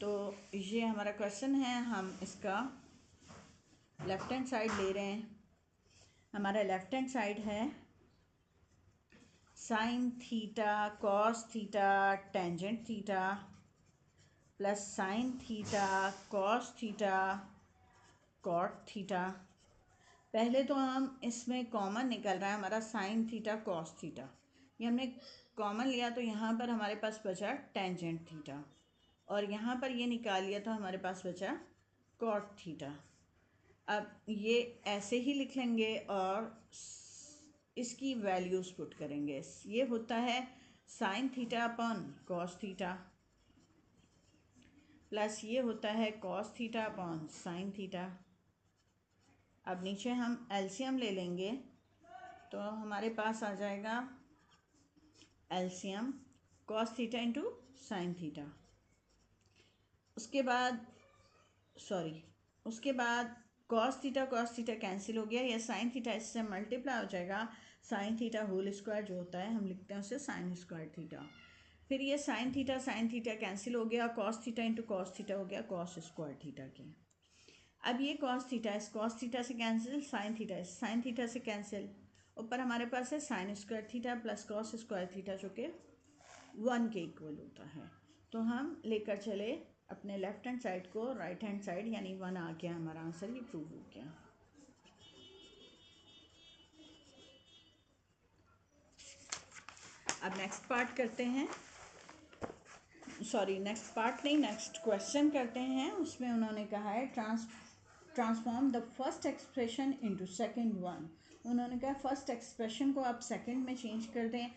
तो ये हमारा क्वेश्चन है, हम इसका लेफ़्ट हैंड साइड ले रहे हैं। हमारा लेफ़्ट हैंड साइड है sine theta cos theta tangent theta plus sine theta cos theta cot theta. पहले तो हम इसमें कॉमन निकल रहा है हमारा साइन थीटा कॉस थीटा, ये हमने कॉमन लिया तो यहाँ पर हमारे पास बचा टेंजेंट थीटा, और यहाँ पर ये निकाल लिया तो हमारे पास बचा कॉट थीटा। अब ये ऐसे ही लिख लेंगे और इसकी वैल्यूज़ पुट करेंगे। ये होता है sine theta upon cos theta, plus ये होता है cos theta upon sine theta. अब नीचे हम एलसीएम ले लेंगे तो हमारे पास आ जाएगा LCM cos theta into sine theta. उसके बाद कॉस थीटा कैंसिल हो गया, या साइन थीटा इससे मल्टीप्लाई हो जाएगा। साइन थीटा होल स्क्वायर जो होता है हम लिखते हैं उसे साइन स्क्वायर थीटा। फिर ये साइन थीटा कैंसिल हो गया, cos theta into cos theta हो गया कॉस स्क्वायर थीटा के। अब ये कॉस थीटा इस कॉस थीटा से कैंसिल, साइन थीटा इस साइन थीटा से कैंसिल। ऊपर हमारे पास है sine square theta plus cos square theta जो कि 1 के इक्वल होता है। तो हम लेकर चले अपने लेफ्ट हैंड साइड को राइट हैंड साइड, यानी 1 आ गया हमारा आंसर, ये प्रूव हो गया। अब नेक्स्ट पार्ट करते हैं, नेक्स्ट क्वेश्चन करते हैं। उसमें उन्होंने कहा है transform the first expression into second one. उन्होंने कहा फर्स्ट एक्सप्रेशन को आप सेकंड में चेंज कर दें।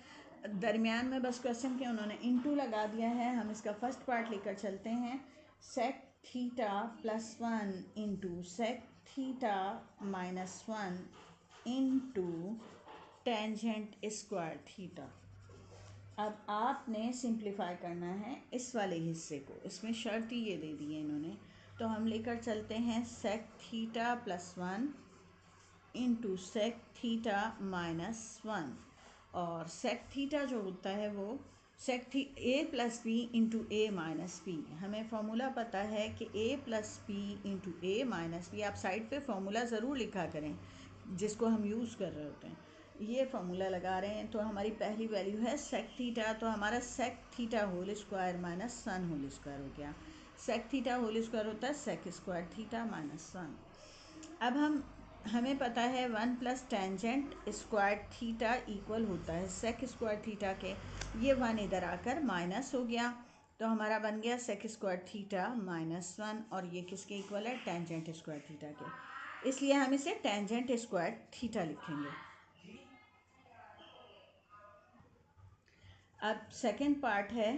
दरमियान में बस क्वेश्चन के उन्होंने इनटू लगा दिया है। हम इसका फर्स्ट पार्ट लेकर चलते हैं। Sec theta plus 1 into sec theta minus 1 into tangent square theta. अब आपने सिंप्लीफाई करना है इस वाले हिस्से को, इसमें शर्त ही ये दे दी है इन्होंने। तो हम लेकर चलते हैं sec theta plus 1 into sec theta minus 1, और सेक थीटा जो होता है वो A plus B into A minus B. हमें फॉर्मूला पता है कि A plus B into A minus B. आप साइड पे फॉर्मूला ज़रूर लिखा करें जिसको हम यूज़ कर रहे होते हैं। ये फॉर्मूला लगा रहे हैं तो हमारी पहली वैल्यू है सेक थीटा, तो हमारा sec theta whole square minus one whole square हो गया। सेक थीटा होल स्क्वायर होता है sec square theta minus one. अब हमें पता है 1 plus tangent square theta equal होता है सेक स्क्वायर थीटा के। ये 1 इधर आकर माइनस हो गया, तो हमारा बन गया सेक स्क्वायर थीटा माइनस 1, और ये किसके इक्वल है, टेंजेंट स्क्वायर थीटा के। इसलिए हम इसे टेंजेंट स्क्वायर थीटा लिखेंगे। अब सेकंड पार्ट है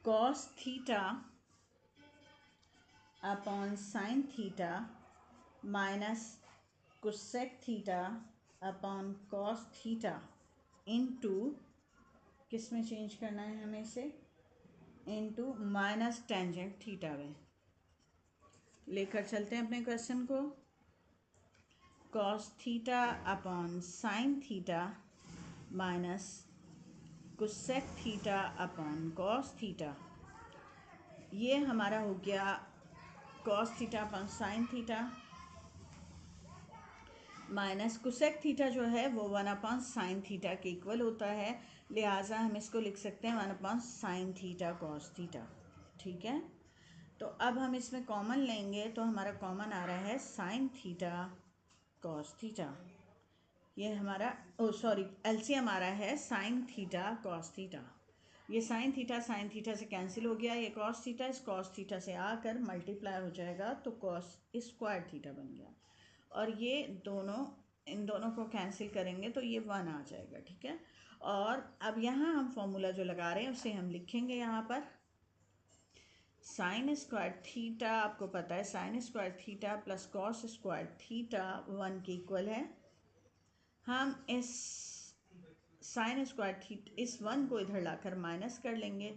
cos theta upon sine theta minus cosec theta upon cos theta into, किस में चेंज करना है हमें इसे, इनटू माइनस टेंजेंट थीटा में। लेकर चलते हैं अपने क्वेश्चन को। Cos theta upon sine theta minus cosec theta upon cos theta. ये हमारा हो गया cos theta upon sine theta minus cosec theta जो है वो 1 अपॉन साइन थीटा के इक्वल होता है, लिहाजा हम इसको लिख सकते हैं 1 upon sine theta cos theta. ठीक है, तो अब हम इसमें कॉमन लेंगे तो हमारा कॉमन आ रहा है साइन थीटा कॉस थीटा। ये हमारा एलसीएम आ रहा है साइन थीटा कॉस थीटा। ये साइन थीटा से कैंसिल हो गया, ये कॉस थीटा इस कॉस थीटा से आकर मल्टीप्लाई हो जाएगा तो कॉस स्क्वायर थीटा बन गया, और ये इन दोनों को कैंसिल करेंगे तो ये 1 आ जाएगा। ठीक है, और अब यहाँ हम फॉर्मूला जो लगा रहे हैं उसे हम लिखेंगे यहाँ पर। साइन स्क्वायर थीटा आपको पता है sine square theta plus cos square theta 1 के इक्वल है। हम इस साइन स्क्वायर थीटा इस 1 को इधर लाकर माइनस कर लेंगे,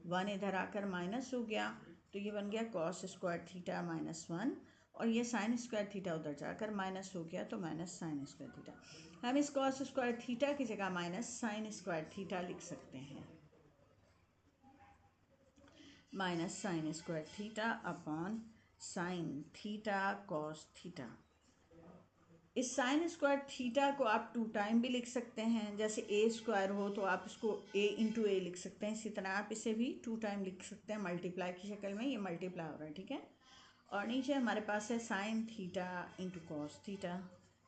1 इधर आकर माइनस हो गया तो ये बन गया कॉस स्क्वायर थीटा माइनस 1, और ये साइन स्क्वायर थीटा उधर जाकर माइनस हो गया तो माइनस साइन स्क्वायर थीटा। हम इस कॉस स्क्वायर थीटा की जगह माइनस साइन स्क्वायर थीटा लिख सकते हैं, minus sine square theta upon sine theta cos theta. इस साइन स्क्वायर थीटा को आप 2 टाइम भी लिख सकते हैं, जैसे ए स्क्वायर हो तो आप इसको ए इंटू ए लिख सकते हैं, इसी तरह आप इसे भी 2 टाइम लिख सकते हैं मल्टीप्लाई की शक्ल में। ये मल्टीप्लाई हो रहा है, ठीक है। और नीचे हमारे पास है sine theta into cos theta.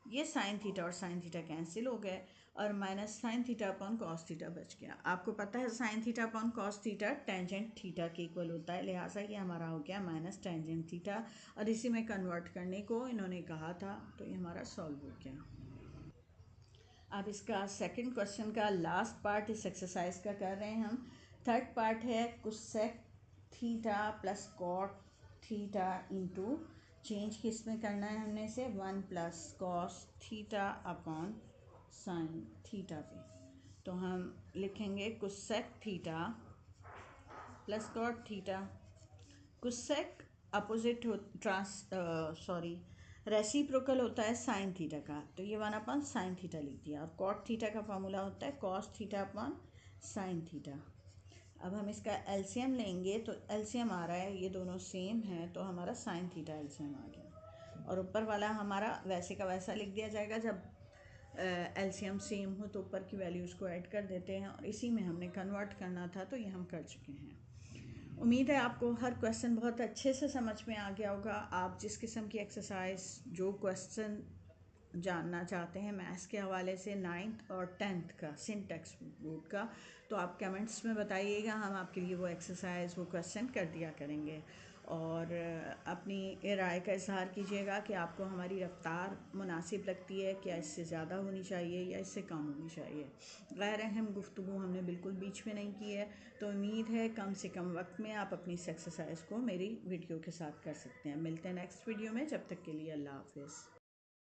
ये साइन थीटा और साइन थीटा कैंसिल हो गए और minus sine theta upon cos theta बच गया। आपको पता है sine theta upon cos theta tangent theta के इक्वल होता है, लिहाजा ये हमारा हो गया माइनस टेंजेंट थीटा, और इसी में कन्वर्ट करने को इन्होंने कहा था, तो ये हमारा सॉल्व हो गया। अब इसका सेकंड क्वेश्चन का लास्ट पार्ट इस एक्सरसाइज का कर रहे हैं हम। थर्ड पार्ट है cosec theta plus cot theta into change किस में करना है हमने से 1 plus cos theta upon sine theta पे। तो हम लिखेंगे cosec theta plus cot theta. Cosec opposite हो रेसिप्रोकल होता है साइन थीटा का, तो ये 1 अपॉन साइन थीटा लिख दिया। और कॉट थीटा का फॉर्मूला होता है cos theta upon sine theta. अब हम इसका एलसीएम लेंगे तो एलसीएम आ रहा है, ये दोनों सेम है तो हमारा साइन थीटा एलसीएम आ गया। और ऊपर वाला हमारा वैसे का वैसा लिख दिया जाएगा, जब एलसीएम सेम हो तो ऊपर की वैल्यूज़ को ऐड कर देते हैं, और इसी में हमने कन्वर्ट करना था तो ये हम कर चुके हैं। उम्मीद है आपको हर क्वेश्चन बहुत अच्छे से समझ में आ गया होगा। आप जिस किस्म की एक्सरसाइज जो क्वेश्चन जानना चाहते हैं मैथ्स के हवाले से 9th और 10th का सिंटैक्स बोर्ड का, तो आप कमेंट्स में बताइएगा, हम आपके लिए वो एक्सरसाइज वो क्वेश्चन कर दिया करेंगे। और अपनी राय का इजहार कीजिएगा कि आपको हमारी रफ्तार मुनासिब लगती है, क्या इससे ज़्यादा होनी चाहिए या इससे कम होनी चाहिए। गैर अहम गुफ्तगू हमने बिल्कुल बीच में नहीं की है, तो उम्मीद है कम से कम वक्त में आप अपनी इस एक्सरसाइज को मेरी वीडियो के साथ कर सकते हैं। मिलते हैं नेक्स्ट वीडियो में, जब तक के लिए अल्लाह हाफिज़।